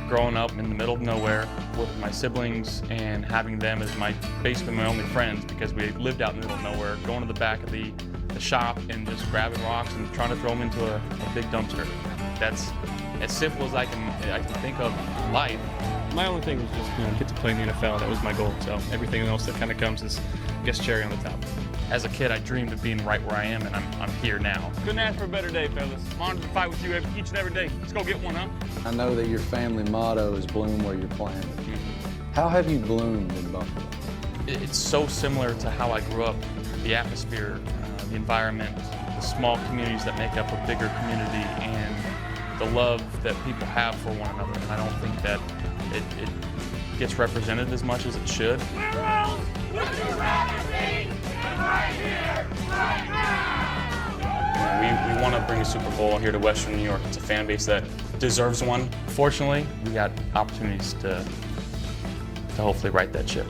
growing up in the middle of nowhere with my siblings and having them as basically my only friends because we lived out in the middle of nowhere, going to the back of the shop and just grabbing rocks and trying to throw them into a big dumpster. That's as simple as I can think of life. My only thing was just get to play in the NFL. That was my goal. So everything else that kind of comes is, I guess, cherry on the top. As a kid, I dreamed of being right where I am, and I'm here now. Couldn't ask for a better day, fellas. I'm honored to fight with you each and every day. Let's go get one, huh? I know that your family motto is bloom where you're planted. How have you bloomed in Buffalo? It's so similar to how I grew up. The atmosphere, the environment, the small communities that make up a bigger community, and the love that people have for one another. And I don't think that it gets represented as much as it should. We're all what you rather be, and right here, right now! We want to bring a Super Bowl here to Western New York. It's a fan base that deserves one. Fortunately, we got opportunities to hopefully right that ship.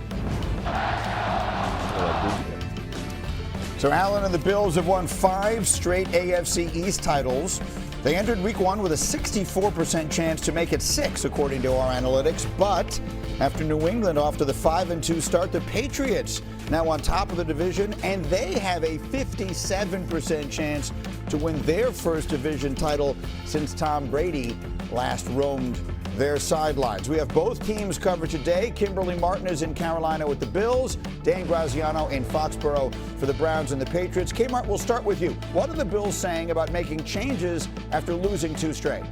So Allen and the Bills have won 5 straight AFC East titles. They entered Week 1 with a 64% chance to make it 6, according to our analytics. But after New England off to the 5-2 start, the Patriots now on top of the division, and they have a 57% chance to win their first division title since Tom Brady last roamed their sidelines. We have both teams covered today. Kimberly Martin is in Carolina with the Bills. Dan Graziano in Foxborough for the Browns and the Patriots. Kmart, we'll start with you. What are the Bills saying about making changes after losing 2 straight?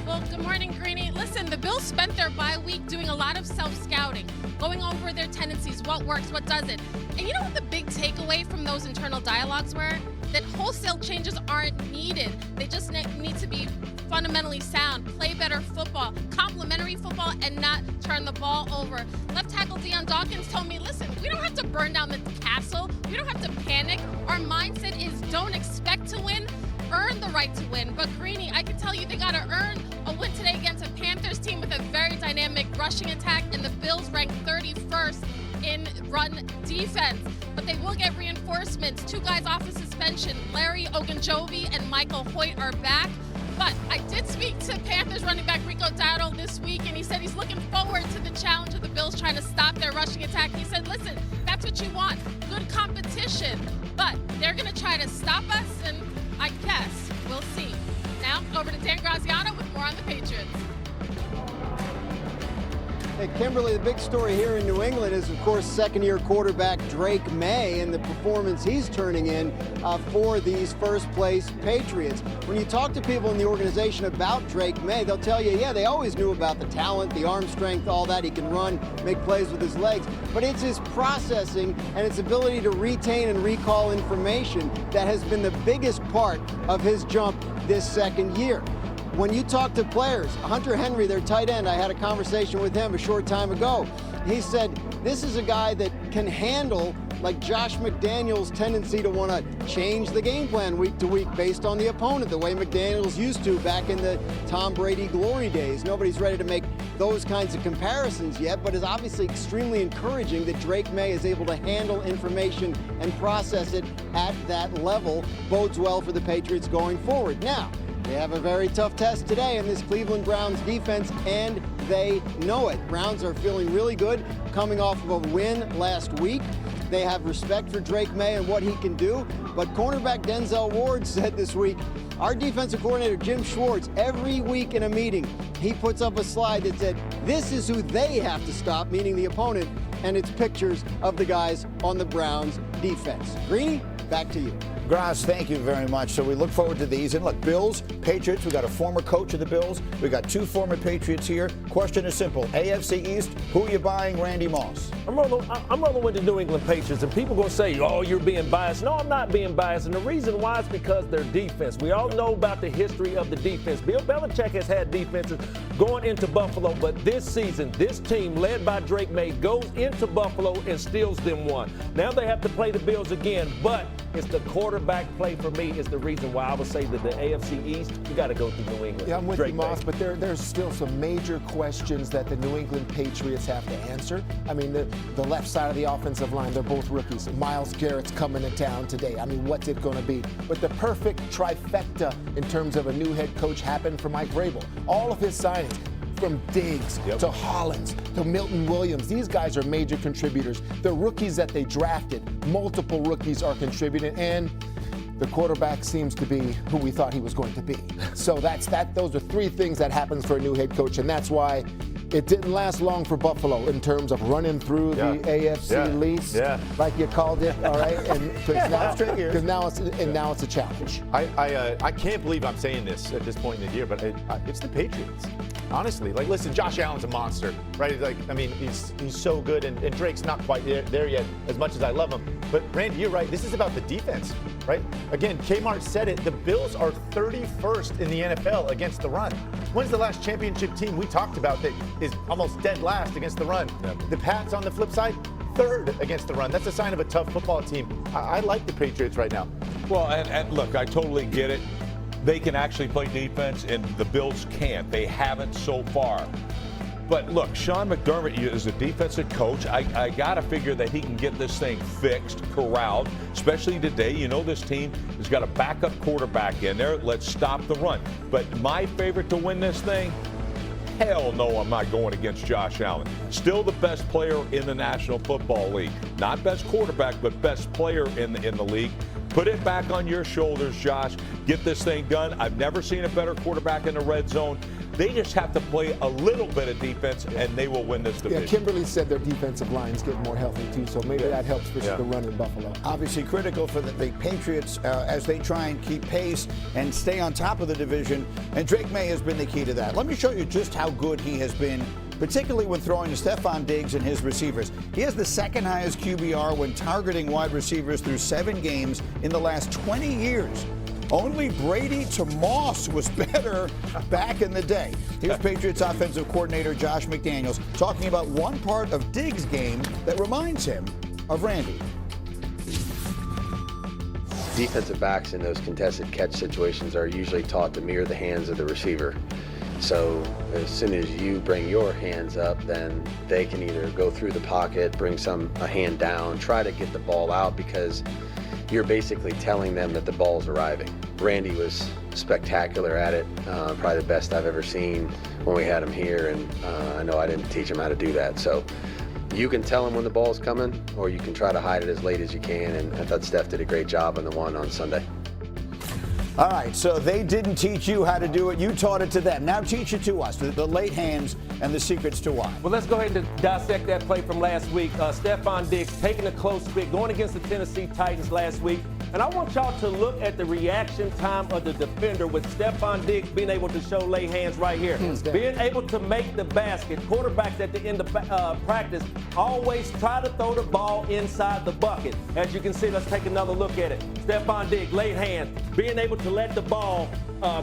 Well, good morning, Greeny. Listen, the Bills spent their bye week doing a lot of self-scouting, going over their tendencies, what works, what doesn't. And you know what the big takeaway from those internal dialogues were? That wholesale changes aren't needed. They just need to be fundamentally sound, play better football, complementary football, and not turn the ball over. Left tackle Deion Dawkins told me, listen, we don't have to burn down the castle. We don't have to panic. Our mindset is don't expect to win, earn the right to win. But Greeny, I can tell you they got to earn a win today against a Panthers team with a very dynamic rushing attack, and the Bills ranked 31st in run defense. But they will get reinforcements. 2 guys off of suspension. Larry Ogunjobi and Michael Hoyt are back. But I did speak to Panthers running back Rico Dowdle this week, and he said he's looking forward to the challenge of the Bills trying to stop their rushing attack. He said, listen, that's what you want, good competition. But they're going to try to stop us, and I guess we'll see. Now, over to Dan Graziano with more on the Patriots. Hey, Kimberly, the big story here in New England is, of course, second-year quarterback Drake May and the performance he's turning in for these first-place Patriots. When you talk to people in the organization about Drake May, they'll tell you, yeah, they always knew about the talent, the arm strength, all that. He can run, make plays with his legs. But it's his processing and its ability to retain and recall information that has been the biggest part of his jump this second year. When you talk to players, Hunter Henry, their tight end, I had a conversation with him a short time ago. He said, this is a guy that can handle like Josh McDaniels' tendency to want to change the game plan week to week based on the opponent, the way McDaniels used to back in the Tom Brady glory days. Nobody's ready to make those kinds of comparisons yet, but it's obviously extremely encouraging that Drake May is able to handle information and process it at that level. Bodes well for the Patriots going forward. Now, they have a very tough test today in this Cleveland Browns defense, and they know it. Browns are feeling really good coming off of a win last week. They have respect for Drake May and what he can do, but cornerback Denzel Ward said this week, our defensive coordinator Jim Schwartz, every week in a meeting, he puts up a slide that said, this is who they have to stop, meaning the opponent, and it's pictures of the guys on the Browns defense. Greeny, back to you. Graz, thank you very much. So we look forward to these. And look, Bills, Patriots, we got a former coach of the Bills. We got 2 former Patriots here. Question is simple. AFC East, who are you buying, Randy Moss? I'm rolling with the New England Patriots, and people going to say, oh, you're being biased. No, I'm not being biased, and the reason why is because their defense. We all know about the history of the defense. Bill Belichick has had defenses going into Buffalo, but this season, this team led by Drake May goes into Buffalo and steals them one. Now they have to play the Bills again, but It's the quarterback play for me is the reason why I would say that the AFC East, you got to go through New England. Yeah, I'm with Drake you, Moss, May. but there's still some major questions that the New England Patriots have to answer. I mean, the left side of the offensive line, they're both rookies. Myles Garrett's coming to town today. I mean, what's it going to be? But the perfect trifecta in terms of a new head coach happened for Mike Vrabel. All of his signings, from Diggs to Hollins to Milton Williams. These guys are major contributors. The rookies that they drafted, multiple rookies are contributing, and the quarterback seems to be who we thought he was going to be. So those are three things that happens for a new head coach, and that's why it didn't last long for Buffalo in terms of running through the AFC lease, like you called it, all right? Because now it's a challenge. I can't believe I'm saying this at this point in the year, but it's the Patriots. Honestly, like, listen, Josh Allen's a monster, right? Like, I mean, he's so good, and Drake's not quite there yet, as much as I love him. But Randy, you're right. This is about the defense, right? Again, Kmart said it. The Bills are 31st in the NFL against the run. When's the last championship team we talked about that is almost dead last against the run? The Pats, on the flip side, 3rd against the run. That's a sign of a tough football team. I like the Patriots right now. Well, and look, I totally get it. They can actually play defense, and the Bills can't. They haven't so far. But look, Sean McDermott is a defensive coach. I got to figure that he can get this thing fixed, corralled, especially today. You know, this team has got a backup quarterback in there. Let's stop the run. But my favorite to win this thing, hell no, I'm not going against Josh Allen. Still the best player in the National Football League. Not best quarterback, but best player in the league. Put it back on your shoulders, Josh. Get this thing done. I've never seen a better quarterback in the red zone. They just have to play a little bit of defense, and they will win this division. Yeah, Kimberly said their defensive line's getting more healthy, too, so maybe that helps versus the run in Buffalo. Obviously critical for the Patriots as they try and keep pace and stay on top of the division, and Drake May has been the key to that. Let me show you just how good he has been, particularly when throwing to Stephon Diggs and his receivers. He has the second highest QBR when targeting wide receivers through 7 games in the last 20 years. Only Brady to Moss was better back in the day. Here's Patriots offensive coordinator Josh McDaniels talking about one part of Diggs' game that reminds him of Randy. Defensive backs in those contested catch situations are usually taught to mirror the hands of the receiver. So as soon as you bring your hands up, then they can either go through the pocket, bring a hand down, try to get the ball out, because you're basically telling them that the ball's arriving. Randy was spectacular at it, probably the best I've ever seen when we had him here, and I know I didn't teach him how to do that. So you can tell him when the ball's coming, or you can try to hide it as late as you can, and I thought Steph did a great job on the one on Sunday. All right, so they didn't teach you how to do it. You taught it to them. Now teach it to us, the late hands and the secrets to why. Well, let's go ahead and dissect that play from last week. Stephon Diggs taking a close pick, going against the Tennessee Titans last week. And I want y'all to look at the reaction time of the defender with Stephon Diggs being able to show lay hands right here. Being able to make the basket. Quarterbacks at the end of practice always try to throw the ball inside the bucket. As you can see, let's take another look at it. Stephon Diggs, late hands, being able to let the ball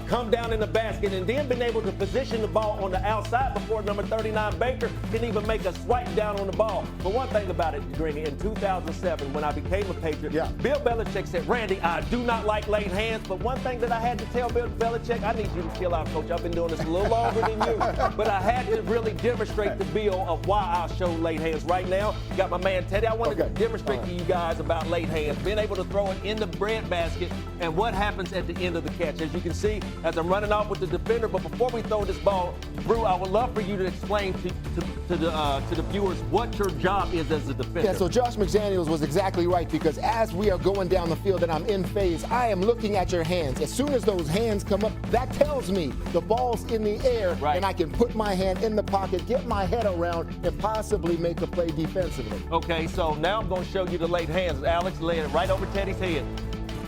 come down in the basket, and then being able to position the ball on the outside before number 39 Baker can even make a swipe down on the ball. But one thing about it, Greeny, in 2007, when I became a Patriot, Bill Belichick said, Randy, I do not like late hands, but one thing that I had to tell Bill Belichick, I need you to chill out, Coach. I've been doing this a little longer than you. But I had to really demonstrate to Bill of why I show late hands. Right now, got my man Teddy. I wanted to demonstrate to you guys about late hands, being able to throw it in the breadbasket and what happens at the end of the catch. As you can see, as I'm running off with the defender, but before we throw this ball, Brew, I would love for you to explain to the viewers what your job is as a defender. Yeah, so Josh McDaniels was exactly right, because as we are going down the field and I'm in phase, I am looking at your hands. As soon as those hands come up, that tells me the ball's in the air, and I can put my hand in the pocket, get my head around, and possibly make a play defensively. Okay, so now I'm going to show you the late hands. Alex laying it right over Teddy's head.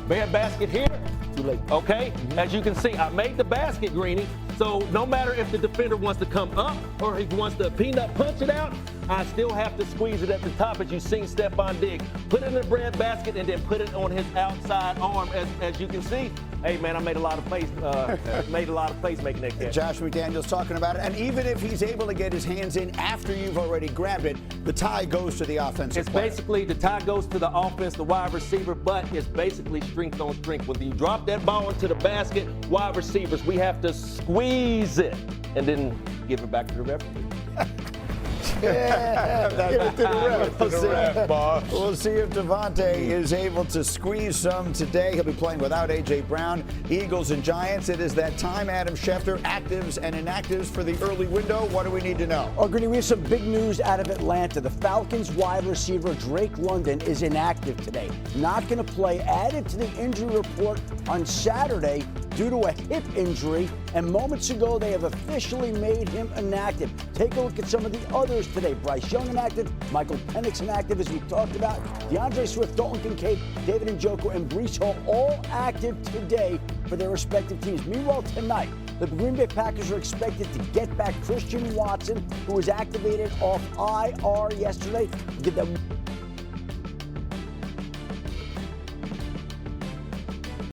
Bad basket here. Too late. Okay, as you can see, I made the basket, Greeny. So no matter if the defender wants to come up or he wants to peanut punch it out, I still have to squeeze it at the top, as you've seen Stephon Diggs. Put it in the bread basket and then put it on his outside arm. As you can see, hey man, I made a lot of face making that catch. Josh McDaniels talking about it. And even if he's able to get his hands in after you've already grabbed it, the tie goes to the offensive It's player. basically the tie goes to the offense, the wide receiver, but it's basically strength on strength. When you drop that ball into the basket, wide receivers, we have to squeeze it and then give it back to the referee. Yeah, give it to the ref. boss. We'll see if Devontae is able to squeeze some today. He'll be playing without A.J. Brown. Eagles and Giants. It is that time. Adam Schefter, actives and inactives for the early window. What do we need to know? Oh, Gritty, we have some big news out of Atlanta. The Falcons wide receiver Drake London is inactive today. Not going to play. Added to the injury report on Saturday due to a hip injury. And moments ago, they have officially made him inactive. Take a look at some of the others today. Bryce Young inactive, Michael Penix inactive, as we talked about. DeAndre Swift, Dalton Kincaid, David Njoku, and Breece Hall all active today for their respective teams. Meanwhile, tonight, the Green Bay Packers are expected to get back Christian Watson, who was activated off IR yesterday. Get them